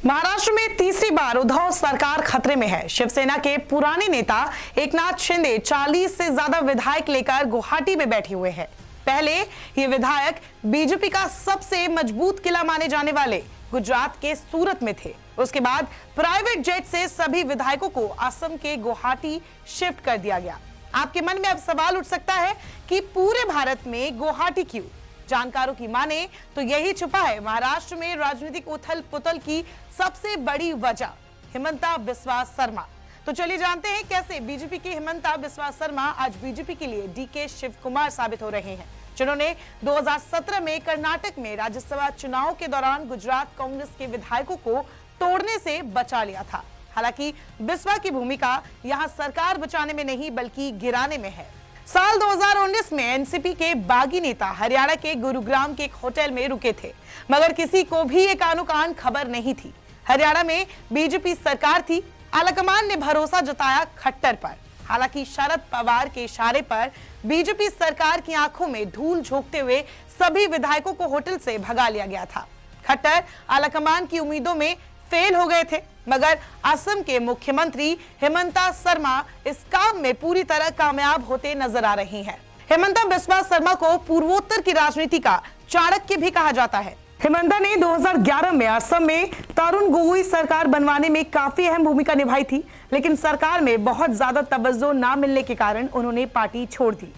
महाराष्ट्र में तीसरी बार उद्धव सरकार खतरे में है। शिवसेना के पुराने नेता एकनाथ शिंदे 40 से ज्यादा विधायक लेकर गुवाहाटी में बैठे हुए हैं। पहले ये विधायक बीजेपी का सबसे मजबूत किला माने जाने वाले गुजरात के सूरत में थे। उसके बाद प्राइवेट जेट से सभी विधायकों को असम के गुवाहाटी शिफ्ट कर दिया गया। आपके मन में अब सवाल उठ सकता है कि पूरे भारत में गुवाहाटी क्यों? जानकारों की माने तो यही छुपा है महाराष्ट्र में राजनीतिक उथल पुथल की सबसे बड़ी वजह, हिमंता बिस्वा शर्मा। तो चलिए जानते हैं कैसे बीजेपी की हिमंता बिस्वा शर्मा आज बीजेपी के लिए डीके शिव कुमार साबित हो रहे हैं, जिन्होंने 2017 में कर्नाटक में राज्यसभा चुनाव के दौरान गुजरात कांग्रेस के विधायकों को तोड़ने से बचा लिया था। हालांकि बिस्वा की भूमिका यहां सरकार बचाने में नहीं बल्कि गिराने में है। साल 2019 में एनसीपी के बागी नेता हरियाणा के गुरुग्राम के एक होटल में रुके थे, मगर किसी को भी ये कानूकान खबर नहीं थी। हरियाणा में बीजेपी सरकार थी। आलाकमान ने भरोसा जताया खट्टर पर। हालांकि शरद पवार के इशारे पर बीजेपी सरकार की आंखों में धूल झोंकते हुए सभी विधायकों को होटल से भगा लिया गया था। खट्टर आलाकमान की उम्मीदों में फेल हो गए थे, मगर असम के मुख्यमंत्री हिमंता शर्मा इस काम में पूरी तरह कामयाब होते नजर आ रही हैं। हिमंता बिस्वा शर्मा को पूर्वोत्तर की राजनीति का चाणक्य भी कहा जाता है। हिमंता ने 2011 में असम में तरुण गोगोई सरकार बनवाने में काफी अहम भूमिका निभाई थी, लेकिन सरकार में बहुत ज्यादा तवज्जो न मिलने के कारण उन्होंने पार्टी छोड़ दी।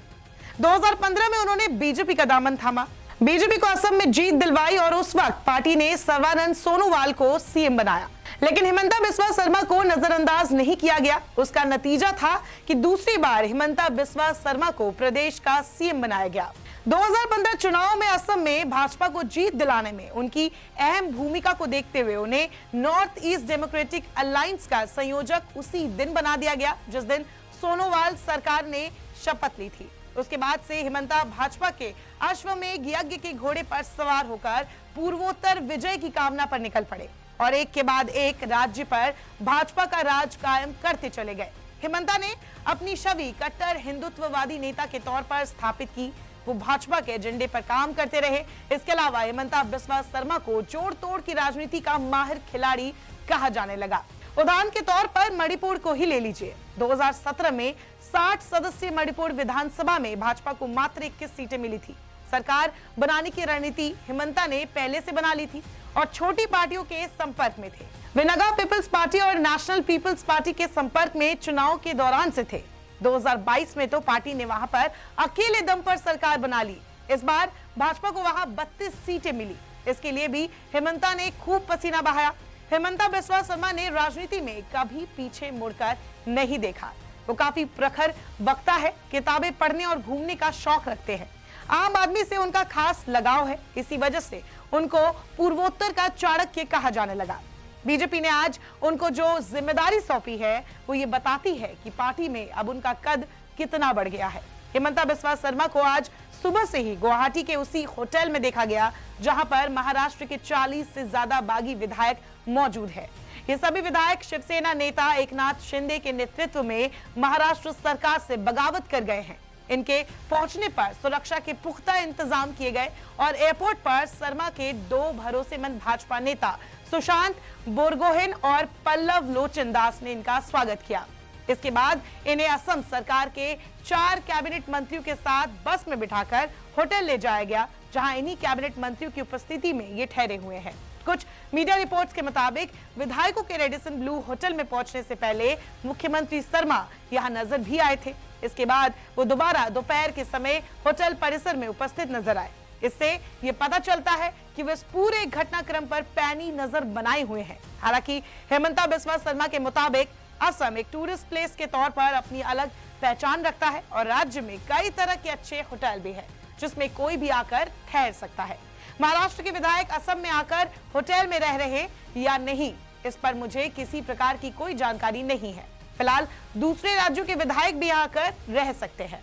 2015 में उन्होंने बीजेपी का दामन थामा, बीजेपी को असम में जीत दिलवाई और उस वक्त पार्टी ने सर्बानंद सोनोवाल को सीएम बनाया। लेकिन हिमंता बिस्वा शर्मा को नजरअंदाज नहीं किया गया। उसका नतीजा था कि दूसरी बार हिमंता बिस्वा शर्मा को प्रदेश का सीएम बनाया गया। 2015 चुनाव में असम में भाजपा को जीत दिलाने में उनकी अहम भूमिका को देखते हुए उन्हें नॉर्थ ईस्ट डेमोक्रेटिक अलायंस का संयोजक उसी दिन बना दिया गया जिस दिन सोनोवाल सरकार ने शपथ ली थी। उसके बाद से हिमंता भाजपा के अश्वमेध यज्ञ के घोड़े पर सवार होकर पूर्वोत्तर विजय की कामना पर निकल पड़े और एक के बाद एक राज्य पर भाजपा का राज कायम करते चले गए। हिमंता ने अपनी छवि कट्टर हिंदुत्ववादी नेता के तौर पर स्थापित की। वो भाजपा के एजेंडे पर काम करते रहे। इसके अलावा हिमंता बिस्वा शर्मा को जोड़ तोड़ की राजनीति का माहिर खिलाड़ी कहा जाने लगा। उदाहरण के तौर पर मणिपुर को ही ले लीजिए। 2017 में 60 सदस्यीय मणिपुर विधानसभा में भाजपा को मात्र 21 सीटें मिली थी। सरकार बनाने की रणनीति हिमंता ने पहले से बना ली थी और छोटी पार्टियों के संपर्क में थे। वे नगा पीपल्स पार्टी और नेशनल पीपल्स पार्टी के संपर्क में चुनाव के दौरान से थे। 2022 में तो पार्टी ने वहां पर अकेले दम पर सरकार बना ली। इस बार भाजपा को वहां 32 सीटें मिली। इसके लिए भी हिमंता ने खूब पसीना बहाया। हिमंता बिस्वा शर्मा ने राजनीति में कभी पीछे मुड़कर नहीं देखा। वो काफी प्रखर वक्ता है, किताबें पढ़ने और घूमने का शौक रखते हैं। आम आदमी से उनका खास लगाव है। इसी वजह से उनको पूर्वोत्तर का चाणक्य कहा जाने लगा। बीजेपी ने आज उनको जो जिम्मेदारी सौंपी है वो ये बताती है कि पार्टी में अब उनका कद कितना बढ़ गया है। हिमंता बिस्वा शर्मा को आज सुबह से ही गुवाहाटी के उसी होटल में देखा गया जहां पर महाराष्ट्र के 40 से ज्यादा बागी विधायक मौजूद है। ये सभी विधायक शिवसेना नेता एकनाथ शिंदे के नेतृत्व में महाराष्ट्र सरकार से बगावत कर गए हैं। इनके पहुंचने पर सुरक्षा के पुख्ता इंतजाम किए गए और एयरपोर्ट पर शर्मा के 2 भरोसेमंद भाजपा नेता सुशांत बोरगोहेन और पल्लव लोचन दास ने इनका स्वागत किया। इसके बाद इन्हें असम सरकार के 4 कैबिनेट मंत्रियों के साथ बस में बिठाकर होटल ले जाया गया, जहां इन्हीं कैबिनेट मंत्रियों की उपस्थिति में ये ठहरे हुए हैं। कुछ मीडिया रिपोर्ट्स के मुताबिक विधायकों के रेडिसन ब्लू होटल में पहुंचने से पहले मुख्यमंत्री शर्मा यहां नजर भी आए थे। इसके बाद वो दोबारा दोपहर के समय होटल परिसर में उपस्थित नजर आए। इससे ये पता चलता है कि वे इस पूरे घटनाक्रम पर पैनी नजर बनाए हुए हैं। हालांकि हिमंता बिस्वा शर्मा के मुताबिक असम एक टूरिस्ट प्लेस के तौर पर अपनी अलग पहचान रखता है और राज्य में कई तरह के अच्छे होटल भी है जिसमें कोई भी आकर ठहर सकता है। महाराष्ट्र के विधायक असम में आकर होटल में रह रहे या नहीं, इस पर मुझे किसी प्रकार की कोई जानकारी नहीं है। फिलहाल दूसरे राज्यों के विधायक भी आकर रह सकते हैं।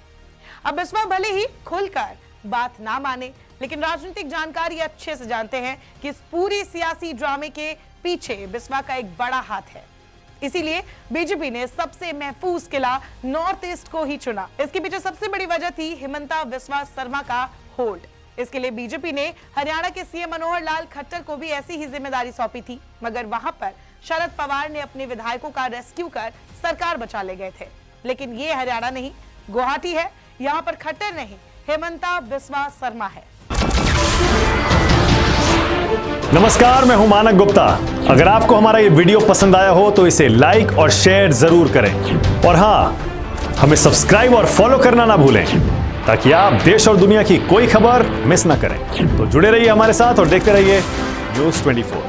अब बिस्वा भले ही खुलकर बात ना माने, लेकिन राजनीतिक जानकारी अच्छे से जानते हैं कि इस पूरी सियासी ड्रामे के पीछे बिस्वा का एक बड़ा हाथ है। इसीलिए बीजेपी ने सबसे महफूज किला नॉर्थ ईस्ट को ही चुना। इसके पीछे सबसे बड़ी वजह थी हिमंता बिस्वा शर्मा का होल्ड। इसके लिए बीजेपी ने हरियाणा के सीएम मनोहर लाल खट्टर को भी ऐसी ही जिम्मेदारी सौंपी थी, मगर वहां पर शरद पवार ने अपने विधायकों का रेस्क्यू कर सरकार बचा ले गए थे। लेकिन ये हरियाणा नहीं, गुवाहाटी है। यहाँ पर खट्टर नहीं, हेमंता बिस्वा शर्मा है। नमस्कार, मैं हूं मानक गुप्ता। अगर आपको हमारा ये वीडियो पसंद आया हो तो इसे लाइक और शेयर जरूर करें, और हां, हमें सब्सक्राइब और फॉलो करना ना भूलें ताकि आप देश और दुनिया की कोई खबर मिस ना करें। तो जुड़े रहिए हमारे साथ और देखते रहिए न्यूज़ 24।